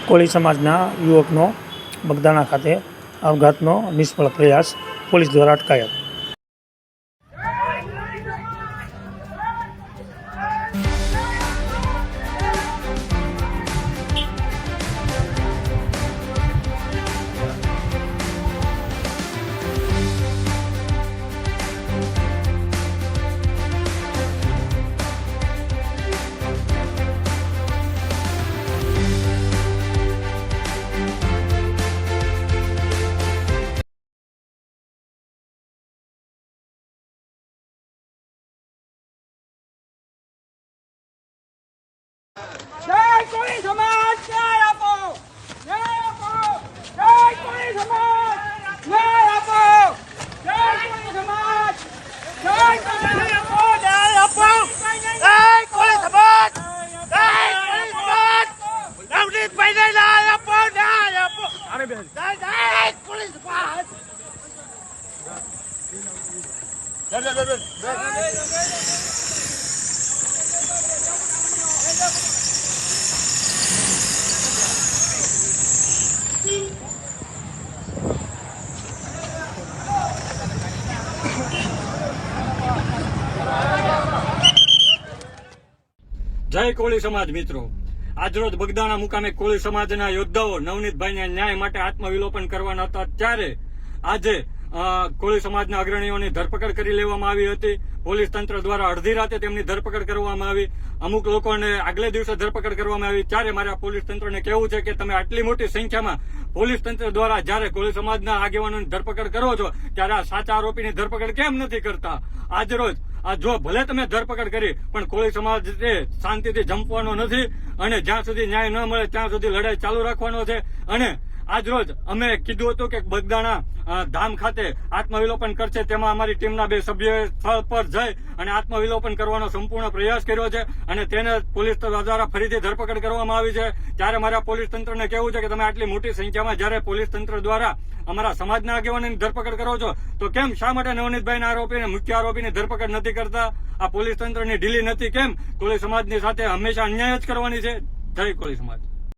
કોળી સમાજના યુવકનો બગદાણા ખાતે આપઘાતનો નિષ્ફળ પ્રયાસ, પોલીસ દ્વારા અટકાયત. જય કોળી સમાજ, ન્યાય આપો, ન્યાય આપો, જય કોળી સમાજ, ન્યાય આપો, જય કોળી સમાજ, જય કોળી આપો, ન્યાય આપો, જય કોળી સમાજ, જય કોળી સમાજ, નવનીતભાઈને ન્યાય આપો, ન્યાય આપો, જય કોળી સમાજ. જય કોળી સમાજ મિત્રો, આજરોજ બગદાણા મુકામે કોળી સમાજના યોદ્ધાઓ નવનીતભાઈને ન્યાય માટે આત્મવિલોપન કરવાના હતા ત્યારે આજે કોળી સમાજના અગ્રણીઓની ધરપકડ કરી લેવામાં આવી હતી. પોલીસ તંત્ર દ્વારા અડધી રાતે તેમની ધરપકડ કરવામાં આવી. અમુક લોકોને આગલે દિવસે ધરપકડ કરવામાં આવી. ત્યારે મારે આ પોલીસ તંત્રને કહેવું છે કે તમે આટલી મોટી સંખ્યામાં પોલીસ તંત્ર દ્વારા જયારે કોળી સમાજના આગેવાનોની ધરપકડ કરો છો ત્યારે આ સાચા આરોપીની ધરપકડ કેમ નથી કરતા? આજરોજ જો ભલે તમે ધરપકડ કરી પણ કોળી સમાજ શાંતિથી જંપવાનો નથી અને જ્યાં સુધી ન્યાય ન મળે ત્યાં સુધી લડાઈ ચાલુ રાખવાનો છે. અને આજરોજ અમે કીધું હતું કે બગદાણા ધામ ખાતે આત્મવિલોપન કરશે, તેમાં અમારી ટીમના 2 સભ્યોએ સ્થળ પર જઈ અને આત્મવિલોપન કરવાનો સંપૂર્ણ પ્રયાસ કર્યો છે અને તેને પોલીસ દ્વારા ફરીથી ધરપકડ કરવામાં આવી છે. ત્યારે મારા પોલીસ તંત્રને કહેવું છે કે તમે આટલી મોટી સંખ્યામાં જયારે પોલીસ તંત્ર દ્વારા અમારા સમાજના આગેવાનોની ધરપકડ કરો છો તો કેમ શા માટે નવનીતભાઈના આરોપીને, મુખ્ય આરોપીની ધરપકડ નથી કરતા? આ પોલીસ તંત્રની ઢીલી નથી કેમ? કોળી સમાજની સાથે હંમેશા અન્યાય જ કરવાની છે. જય કોળી સમાજ.